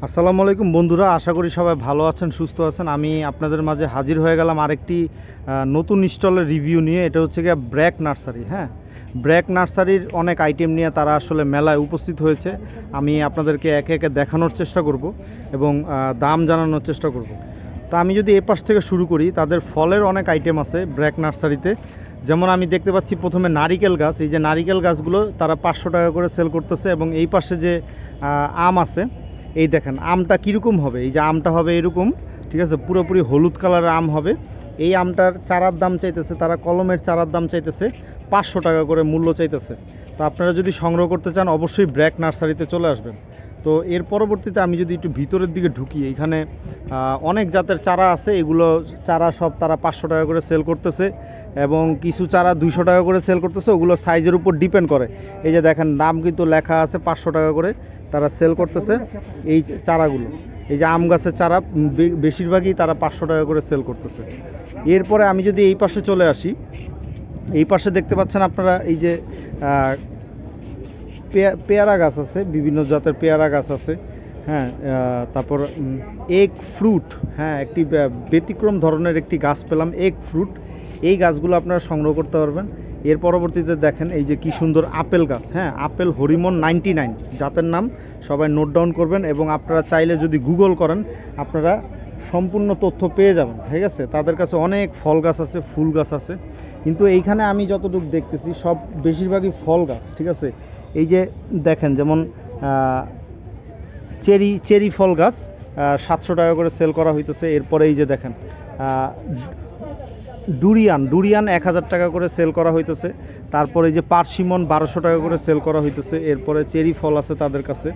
আসসালামু আলাইকুম বন্ধুরা, আশা করি সবাই ভালো আছেন, সুস্থ আছেন। আমি আপনাদের মাঝে হাজির হয়ে গেলাম আরেকটি নতুন স্টলের রিভিউ নিয়ে। এটা হচ্ছে গিয়ে ব্র্যাক নার্সারি। হ্যাঁ, ব্র্যাক নার্সারির অনেক আইটেম নিয়ে তারা আসলে মেলায় উপস্থিত হয়েছে। আমি আপনাদেরকে একে একে দেখানোর চেষ্টা করব এবং দাম জানানোর চেষ্টা করব। তা আমি যদি এ পাশ থেকে শুরু করি, তাদের ফলের অনেক আইটেম আছে ব্র্যাক নার্সারিতে। যেমন আমি দেখতে পাচ্ছি প্রথমে নারিকেল গাছ। এই যে নারিকেল গাছগুলো তারা 500 টাকা করে সেল করতেছে। এবং এই পাশে যে আম আছে, এই দেখেন আমটা কীরকম হবে। এই যে আমটা হবে এরকম, ঠিক আছে, পুরোপুরি হলুদ কালারের আম হবে। এই আমটার চারার দাম চাইতেছে তারা, কলমের চারার দাম চাইতেছে 500 টাকা করে মূল্য চাইতেছে। তো আপনারা যদি সংগ্রহ করতে চান অবশ্যই ব্র্যাক নার্সারিতে চলে আসবেন। তো এর পরবর্তীতে আমি যদি একটু ভিতরের দিকে ঢুকি, এখানে অনেক জাতের চারা আছে। এগুলো চারা সব তারা 500 টাকা করে সেল করতেছে এবং কিছু চারা 200 টাকা করে সেল করতেছে। ওগুলো সাইজের উপর ডিপেন্ড করে। এই যে দেখেন দাম কিন্তু লেখা আছে 500 টাকা করে তারা সেল করতেছে এই চারাগুলো। এই যে আম গাছের চারা বেশিরভাগই তারা 500 টাকা করে সেল করতেছে। এরপরে আমি যদি এই পাশে চলে আসি, এই পাশে দেখতে পাচ্ছেন আপনারা এই যে পেয়ারা গাছ আছে, বিভিন্ন জাতের পেয়ারা গাছ আছে। হ্যাঁ, তারপর এগ ফ্রুট, হ্যাঁ একটি ব্যতিক্রম ধরনের একটি গাছ পেলাম, এগ ফ্রুট। এই গাছগুলো আপনারা সংগ্রহ করতে পারবেন। এর পরবর্তীতে দেখেন এই যে কি সুন্দর আপেল গাছ। হ্যাঁ, আপেল হরিমন 99 জাতের নাম, সবাই নোট ডাউন করবেন। এবং আপনারা চাইলে যদি গুগল করেন আপনারা সম্পূর্ণ তথ্য পেয়ে যাবেন। ঠিক আছে, তাদের কাছে অনেক ফল গাছ আছে, ফুল গাছ আছে, কিন্তু এইখানে আমি যতটুকু দেখতেছি সব বেশিরভাগই ফল গাছ। ঠিক আছে, এই যে দেখেন যেমন চেরি ফল গাছ 700 টাকা করে সেল করা হইতেছে। এরপরে এই যে দেখেন ডুরিয়ান 1000 টাকা করে সেল করা হইতেছে। তারপরে এই যে পার্সিমন 1200 টাকা করে সেল করা হইতেছে। এরপরে চেরি ফল আছে তাদের কাছে।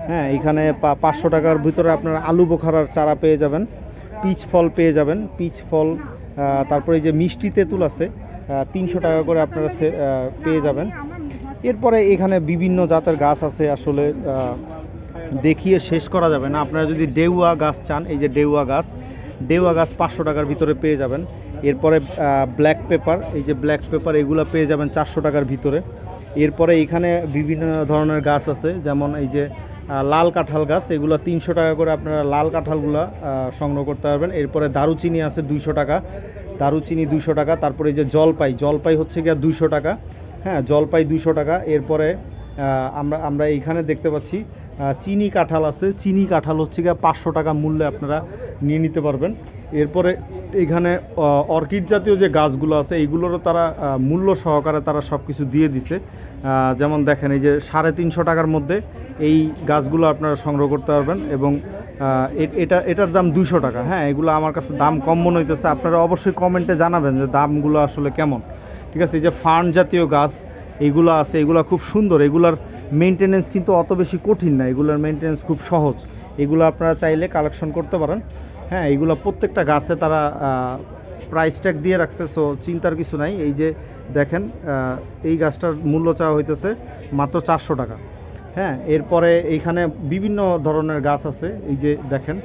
হ্যাঁ, এখানে 500 টাকার ভিতরে আপনারা আলু বোখারার চারা পেয়ে যাবেন, পিচ ফল পেয়ে যাবেন, পিচ ফল। তারপরে এই যে মিষ্টি তেঁতুল আছে 300 টাকা করে আপনারা পেয়ে যাবেন। এরপরে এখানে বিভিন্ন জাতের গাছ আছে, আসলে দেখিয়ে শেষ করা যাবে না। আপনারা যদি ডেউয়া গাছ চান, এই যে ডেউয়া গাছ 500 টাকার ভিতরে পেয়ে যাবেন। এরপরে ব্ল্যাক পেপার, এই যে ব্ল্যাক পেপার এগুলো পেয়ে যাবেন 400 টাকার ভিতরে। এরপরে এখানে বিভিন্ন ধরনের গাছ আছে, যেমন এই যে লাল কাঁঠাল গাছ, এগুলো 300 টাকা করে আপনারা লাল কাঁঠালগুলো সংগ্রহ করতে পারবেন। এরপরে দারুচিনি আছে 200 টাকা, দারুচিনি 200 টাকা। তারপরে এই যে জলপাই হচ্ছে গিয়ে 200 টাকা। হ্যাঁ, জলপাই 200 টাকা। এরপরে আমরা এইখানে দেখতে পাচ্ছি চিনি কাঁঠাল আছে, চিনি কাঁঠাল হচ্ছে গিয়ে 500 টাকা মূল্যে আপনারা নিয়ে নিতে পারবেন। এরপরে এখানে অর্কিড জাতীয় যে গাছগুলো আছে এইগুলোরও তারা মূল্য সহকারে তারা সব কিছু দিয়ে দিছে। যেমন দেখেন এই যে 350 টাকার মধ্যে এই গাছগুলো আপনারা সংগ্রহ করতে পারবেন। এবং এটার দাম 200 টাকা। হ্যাঁ, এগুলো আমার কাছে দাম কম মনে হইতেছে। আপনারা অবশ্যই কমেন্টে জানাবেন যে দামগুলো আসলে কেমন। ঠিক আছে, এই যে ফার্ন জাতীয় গাছ এইগুলো আছে, এগুলো খুব সুন্দর। এগুলার মেনটেনেন্স কিন্তু অত বেশি কঠিন না, এগুলোর মেনটেনেন্স খুব সহজ। এগুলো আপনারা চাইলে কালেকশন করতে পারেন। হ্যাঁ, এইগুলো প্রত্যেকটা গাছে তারা প্রাইস ট্যাগ দিয়ে রাখছে, সো চিন্তার কিছু নাই। এই যে দেখেন এই গাছটার মূল্য চাওয়া হইতেছে মাত্র 400 টাকা। হ্যাঁ, এরপরে এইখানে বিভিন্ন ধরনের গাছ আছে। এই যে দেখেন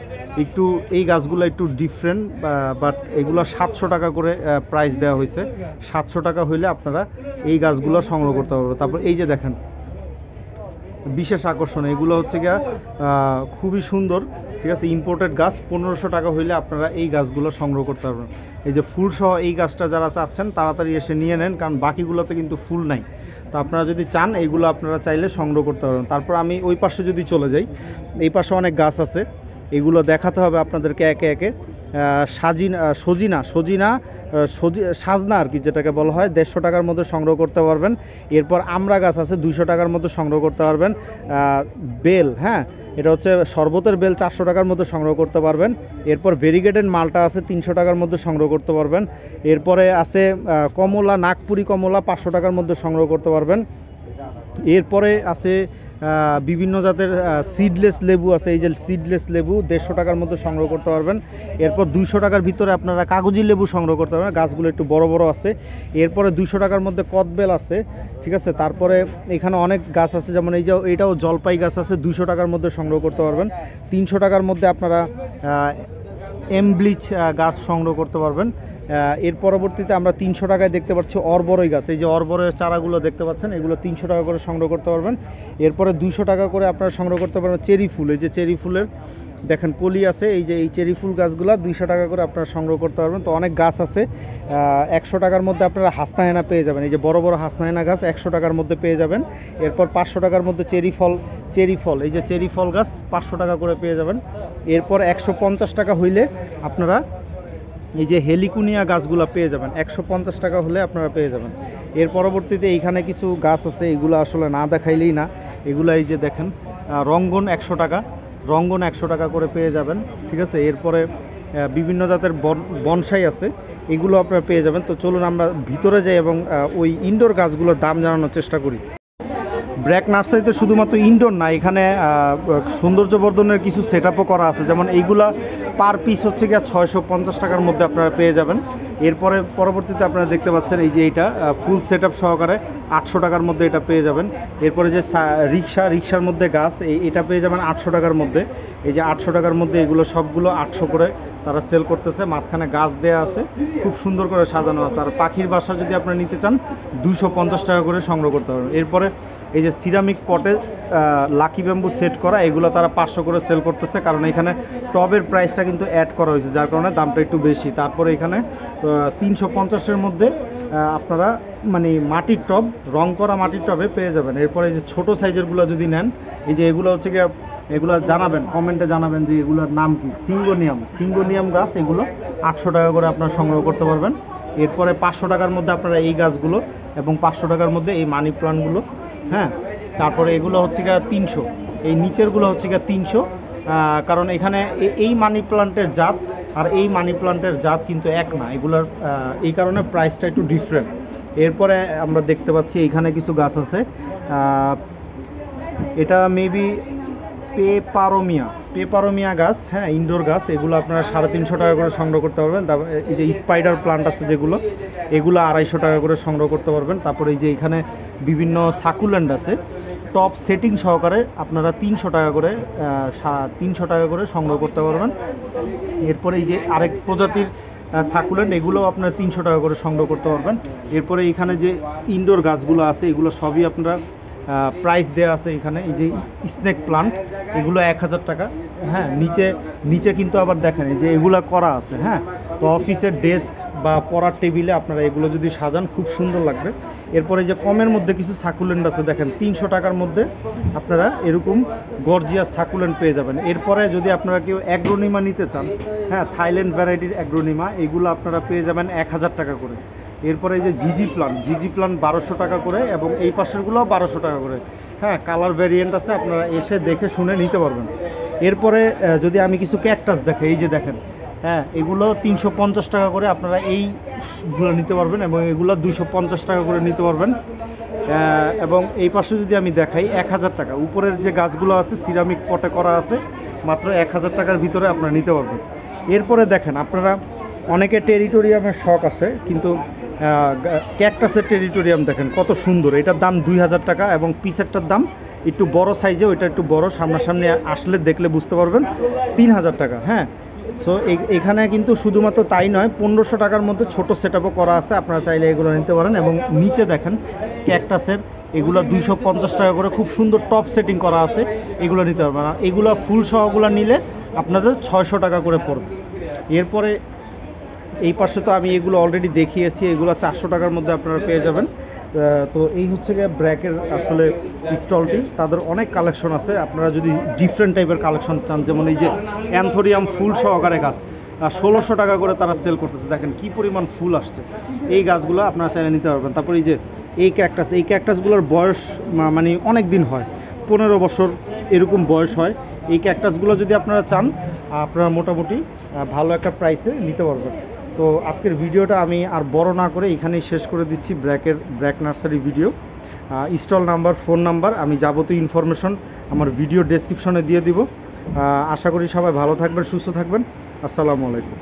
একটু এই গাছগুলো একটু ডিফারেন্ট, বাট এগুলো 700 টাকা করে প্রাইস দেওয়া হয়েছে। 700 টাকা হইলে আপনারা এই গাছগুলো সংগ্রহ করতে পারবেন। তারপর এই যে দেখেন বিশেষ আকর্ষণ, এগুলো হচ্ছে গিয়া খুবই সুন্দর। ঠিক আছে, ইম্পোর্টেড গাছ 1500 টাকা হইলে আপনারা এই গাছগুলো সংগ্রহ করতে পারবেন। এই যে ফুল সহ এই গাছটা যারা চাচ্ছেন তাড়াতাড়ি এসে নিয়ে নেন, কারণ বাকিগুলোতে কিন্তু ফুল নাই। তো আপনারা যদি চান এইগুলো আপনারা চাইলে সংগ্রহ করতে পারবেন। তারপর আমি ওই পাশে যদি চলে যাই, এই পাশে অনেক গাছ আছে, এগুলো দেখাতে হবে আপনাদেরকে একে একে। সাজনা আর কি, যেটাকে বলা হয়, 150 টাকার মধ্যে সংগ্রহ করতে পারবেন। এরপর আমড়া গাছ আছে 200 টাকার মধ্যে সংগ্রহ করতে পারবেন। বেল, হ্যাঁ এটা হচ্ছে শরবতের বেল, 400 টাকার মধ্যে সংগ্রহ করতে পারবেন। এরপর ভেরিগেটেড মালটা আছে 300 টাকার মধ্যে সংগ্রহ করতে পারবেন। এরপরে আছে কমলা, নাগপুরি কমলা 500 টাকার মধ্যে সংগ্রহ করতে পারবেন। এরপরে আছে বিভিন্ন জাতের সিডলেস লেবু আছে, এই যে সিডলেস লেবু 150 টাকার মধ্যে সংগ্রহ করতে পারবেন। এরপর 200 টাকার ভিতরে আপনারা কাগজি লেবু সংগ্রহ করতে পারবেন, গাছগুলো একটু বড় বড় আছে। এরপরে 200 টাকার মধ্যে কদবেল আছে। ঠিক আছে, তারপরে এখানে অনেক গাছ আছে, যেমন এই যে এইটাও জলপাই গাছ আছে, 200 টাকার মধ্যে সংগ্রহ করতে পারবেন। 300 টাকার মধ্যে আপনারা এমব্লিচ গাছ সংগ্রহ করতে পারবেন। এর পরবর্তীতে আমরা 300 টাকায় দেখতে পাচ্ছি অরবরই গাছ। এই যে অরবরের চারাগুলো দেখতে পাচ্ছেন, এগুলো 300 টাকা করে সংগ্রহ করতে পারবেন। এরপরে 200 টাকা করে আপনারা সংগ্রহ করতে পারবেন চেরি ফুল। এই যে চেরি ফুলের দেখেন কলি আছে, এই যে এই চেরি ফুল গাছগুলো 200 টাকা করে আপনারা সংগ্রহ করতে পারবেন। তো অনেক গাছ আছে। 100 টাকার মধ্যে আপনারা হাসনাহেনা পেয়ে যাবেন। এই যে বড় বড় হাসনাহেনা গাছ 100 টাকার মধ্যে পেয়ে যাবেন। এরপর 500 টাকার মধ্যে চেরি ফল এই যে চেরি ফল গাছ 500 টাকা করে পেয়ে যাবেন। এরপর 150 টাকা হইলে আপনারা এই যে হেলিকুনিয়া গাছগুলো পেয়ে যাবেন। 150 টাকা হলে আপনারা পেয়ে যাবেন। এর পরবর্তীতে এইখানে কিছু গাছ আছে, এগুলো আসলে না দেখাইলেই না। এগুলো এই যে দেখেন রঙ্গন 100 টাকা, রঙ্গন 100 টাকা করে পেয়ে যাবেন, ঠিক আছে। এরপরে বিভিন্ন জাতের বনসাই আছে, এগুলো আপনারা পেয়ে যাবেন। তো চলুন আমরা ভিতরে যাই এবং ওই ইনডোর গাছগুলোর দাম জানানোর চেষ্টা করি। ব্র্যাক নার্সারিতে শুধুমাত্র ইনডোর না, এখানে সৌন্দর্য বর্ধনের কিছু সেট আপও করা আছে। যেমন এইগুলা পার পিস হচ্ছে গিয়ে 650 টাকার মধ্যে আপনারা পেয়ে যাবেন। এরপরে পরবর্তীতে আপনারা দেখতে পাচ্ছেন এই যে এইটা ফুল সেট আপ সহকারে 800 টাকার মধ্যে এটা পেয়ে যাবেন। এরপরে যে রিক্সার মধ্যে গাছ এটা পেয়ে যাবেন 800 টাকার মধ্যে। এই যে 800 টাকার মধ্যে এগুলো সবগুলো 800 করে তারা সেল করতেছে। মাঝখানে গাছ দেয়া আছে, খুব সুন্দর করে সাজানো আছে। আর পাখির বাসা যদি আপনারা নিতে চান 250 টাকা করে সংগ্রহ করতে পারবেন। এরপরে এই যে সিরামিক পটে লাকি ব্যাম্বু সেট করা, এগুলো তারা 500 করে সেল করতেছে, কারণ এখানে টবের প্রাইসটা কিন্তু অ্যাড করা হয়েছে, যার কারণে দামটা একটু বেশি। তারপরে এখানে 350-এর মধ্যে আপনারা মানে মাটির টব, রং করা মাটির টবে পেয়ে যাবেন। এরপরে এই যে ছোটো সাইজেরগুলো যদি নেন, এই যে এগুলো হচ্ছে গিয়ে এগুলো জানাবেন, কমেন্টে জানাবেন যে এগুলোর নাম কি। সিঙ্গোনিয়াম গাছ, এগুলো 800 টাকা করে আপনারা সংগ্রহ করতে পারবেন। এরপরে 500 টাকার মধ্যে আপনারা এই গাছগুলো এবং 500 টাকার মধ্যে এই মানি প্লান্টগুলো, হ্যাঁ। তারপরে এগুলো হচ্ছে গিয়ে 300, এই নিচেরগুলো হচ্ছে গিয়ে 300, কারণ এখানে এই মানি প্লান্টের জাত আর এই মানি প্লান্টের জাত কিন্তু এক না, এগুলোর এই কারণে প্রাইসটা একটু ডিফারেন্ট। এরপরে আমরা দেখতে পাচ্ছি এইখানে কিছু গাছ আছে, এটা মেবি পেপারোমিয়া গাছ, হ্যাঁ, ইনডোর গাছ। এগুলো আপনারা 350 টাকা করে সংগ্রহ করতে পারবেন। তারপর এই যে স্পাইডার প্লান্ট আছে যেগুলো, এগুলো 250 টাকা করে সংগ্রহ করতে পারবেন। তারপরে এই যে এখানে বিভিন্ন সাকুল্যান্ড আছে, টপ সেটিং সহকারে আপনারা 300 টাকা করে সংগ্রহ করতে পারবেন। এরপরে এই যে আরেক প্রজাতির সাকুল্যান্ড, এগুলো আপনারা 300 টাকা করে সংগ্রহ করতে পারবেন। এরপরে এখানে যে ইনডোর গাছগুলো আছে, এগুলো সবই আপনারা প্রাইস দেওয়া আছে এখানে। এই যে স্নেক প্লান্ট, এগুলো 1000 টাকা, হ্যাঁ। নিচে কিন্তু আবার দেখেন এই যে এগুলো করা আছে, হ্যাঁ। তো অফিসের ডেস্ক বা পড়ার টেবিলে আপনারা এগুলো যদি সাজান খুব সুন্দর লাগবে। এরপরে যে কমের মধ্যে কিছু সাকুলেন্ট আছে, দেখেন 300 টাকার মধ্যে আপনারা এরকম গর্জিয়াস সাকুলেন্ট পেয়ে যাবেন। এরপরে যদি আপনারা কেউ অ্যাগ্রোনিমা নিতে চান, হ্যাঁ, থাইল্যান্ড ভ্যারাইটির অ্যাগ্রোনিমা, এগুলো আপনারা পেয়ে যাবেন 1000 টাকা করে। এরপরে এই যে জিজি প্লান্ট 1200 টাকা করে, এবং এই পাশেরগুলোও 1200 টাকা করে, হ্যাঁ। কালার ভ্যারিয়েন্ট আছে, আপনারা এসে দেখে শুনে নিতে পারবেন। এরপরে যদি আমি কিছু ক্যাকটাস দেখাই, এই যে দেখেন, হ্যাঁ, এগুলো 350 টাকা করে আপনারা এইগুলো নিতে পারবেন, এবং এগুলো 250 টাকা করে নিতে পারবেন। এবং এই পাশে যদি আমি দেখাই 1000 টাকা, উপরের যে গাছগুলো আছে সিরামিক পটে করা আছে, মাত্র 1000 টাকার ভিতরে আপনারা নিতে পারবেন। এরপরে দেখেন, আপনারা অনেকে টেরিটোরিয়ামের শখ আছে, কিন্তু ক্যাকটাসের টেরিটোরিয়াম দেখেন কত সুন্দর। এটার দাম 2000 টাকা, এবং পিসেরটার দাম একটু বড় সাইজে, ওইটা একটু বড়, সামনাসামনি আসলে দেখলে বুঝতে পারবেন, 3000 টাকা, হ্যাঁ। সো এখানে কিন্তু শুধুমাত্র তাই নয়, 1500 টাকার মধ্যে ছোট সেটআপও করা আছে, আপনারা চাইলে এগুলো নিতে পারেন। এবং নিচে দেখেন ক্যাকটাসের, এগুলো 250 টাকা করে, খুব সুন্দর টপ সেটিং করা আছে, এগুলো নিতে পারবেন। আর এগুলো ফুল সহগুলো নিলে আপনাদের 600 টাকা করে পড়বে। এরপরে এই পাশে তো আমি এগুলো অলরেডি দেখিয়েছি, এগুলো 400 টাকার মধ্যে আপনারা পেয়ে যাবেন। তো এই হচ্ছে গিয়ে ব্র্যাকের আসলে স্টলটি। তাদের অনেক কালেকশন আছে, আপনারা যদি ডিফারেন্ট টাইপের কালেকশন চান, যেমন এই যে অ্যান্থোরিয়াম ফুল সহকারে গাছ 1600 টাকা করে তারা সেল করতেছে। দেখেন কি পরিমাণ ফুল আসছে, এই গাছগুলো আপনারা চাইলে নিতে পারবেন। তারপর এই যে এই ক্যাকটাসগুলোর বয়স মানে অনেক দিন হয়, 15 বছর এরকম বয়স হয়। এই ক্যাকটাসগুলো যদি আপনারা চান, আপনারা মোটামুটি ভালো একটা প্রাইসে নিতে পারবেন। তো আজকের ভিডিওটা আমি আর বড় না করে এখানেই শেষ করে দিচ্ছি। BRAC nursery video, stall number, phone number, আমি যাবতীয় ইনফরমেশন আমার ভিডিও ডেসক্রিপশনে দিয়ে দিব। আশা করি সবাই ভালো থাকবেন, সুস্থ থাকবেন। আসসালামু আলাইকুম।